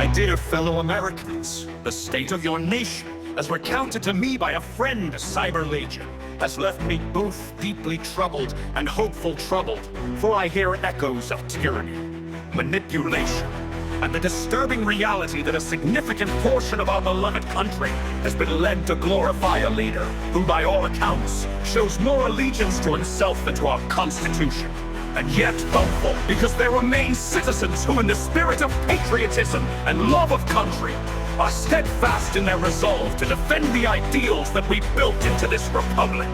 My dear fellow Americans, the state of your nation, as recounted to me by a friend, Cyber Legion, has left me both deeply troubled and hopeful troubled, for I hear echoes of tyranny, manipulation, and the disturbing reality that a significant portion of our beloved country has been led to glorify a leader who, by all accounts, shows more allegiance to himself than to our Constitution. And yet hopeful, because there remain citizens who, in the spirit of patriotism and love of country, are steadfast in their resolve to defend the ideals that we built into this republic.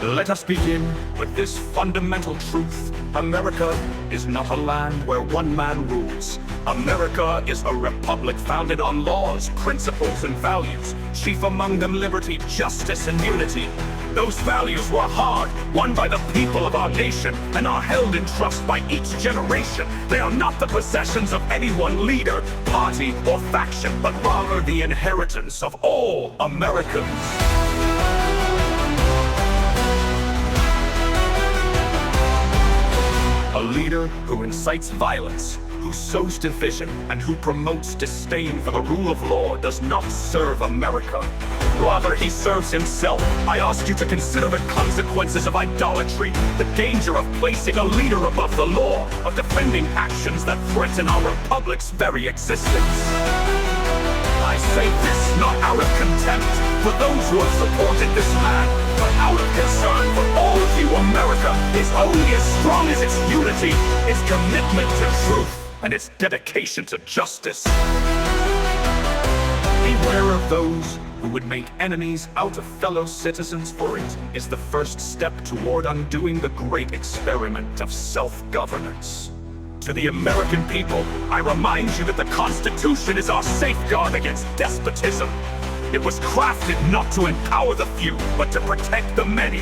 Let us begin with this fundamental truth. America is not a land where one man rules. America is a republic founded on laws, principles, and values, chief among them liberty, justice, and unity. Those values were hard, won by the people of our nation, and are held in trust by each generation. They are not the possessions of any one leader, party, or faction, but rather the inheritance of all Americans. A leader who incites violence, who sows division, and who promotes disdain for the rule of law does not serve America. Rather, he serves himself. I ask you to consider the consequences of idolatry, the danger of placing a leader above the law, of defending actions that threaten our republic's very existence. I say this not out of contempt for those who have supported this man, but out of concern for all of you. America is only as strong as its unity, its commitment to truth, and its dedication to justice. Beware of those who would make enemies out of fellow citizens, for it is the first step toward undoing the great experiment of self-governance. To the American people, I remind you that the Constitution is our safeguard against despotism. It was crafted not to empower the few, but to protect the many.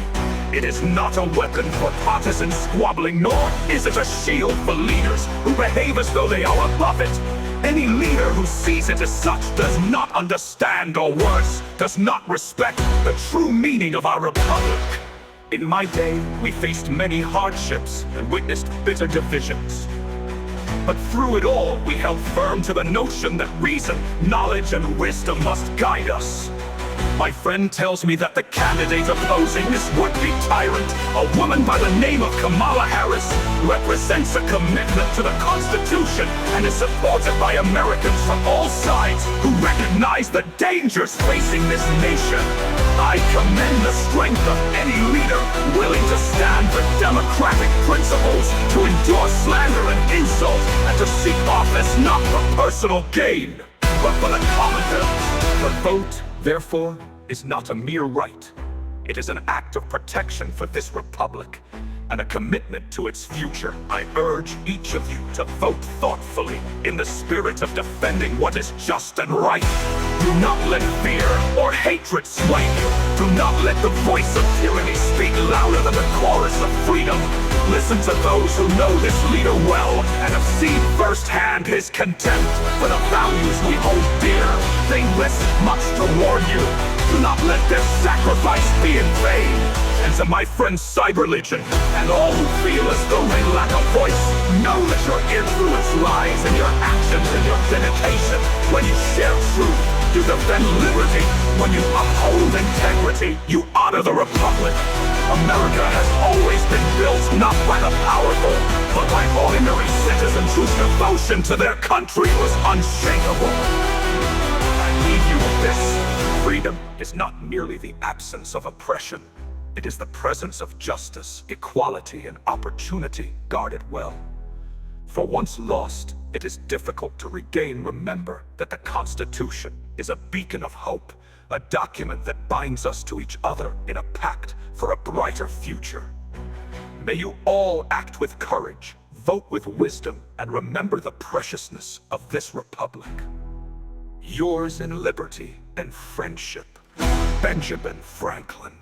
It is not a weapon for partisan squabbling, nor is it a shield for leaders who behave as though they are above it. Any leader who sees it as such does not understand, or worse, does not respect the true meaning of our republic. In my day, we faced many hardships and witnessed bitter divisions. But through it all, we held firm to the notion that reason, knowledge, and wisdom must guide us. My friend tells me that the candidate opposing this would-be tyrant, a woman by the name of Kamala Harris, represents a commitment to the Constitution and is supported by Americans from all sides who recognize the dangers facing this nation. I commend the strength of any leader willing to stand for democratic principles, to endure slander and insult, and to seek office not for personal gain, but for the common good. The vote, therefore, is not a mere right. It is an act of protection for this republic and a commitment to its future. I urge each of you to vote thoughtfully in the spirit of defending what is just and right. Do not let fear or hatred sway you. Do not let the voice of tyranny speak louder than the chorus of freedom. Listen to those who know this leader well and have seen firsthand his contempt for the values we hold dear. They risk much to warn you. Do not let their sacrifice be in vain. And to my friends Cyber Legion, and all who feel as though they lack a voice, know that your influence lies in your actions and your dedication. When you share truth, you defend liberty. When you uphold integrity, you honor the republic. America has always been built not by the powerful, but by ordinary citizens whose devotion to their country was unshakable. I leave you with this. Freedom is not merely the absence of oppression. It is the presence of justice, equality, and opportunity guarded well. For once lost, it is difficult to regain. Remember that the Constitution is a beacon of hope, a document that binds us to each other in a pact for a brighter future. May you all act with courage, vote with wisdom, and remember the preciousness of this republic. Yours in liberty and friendship, Benjamin Franklin.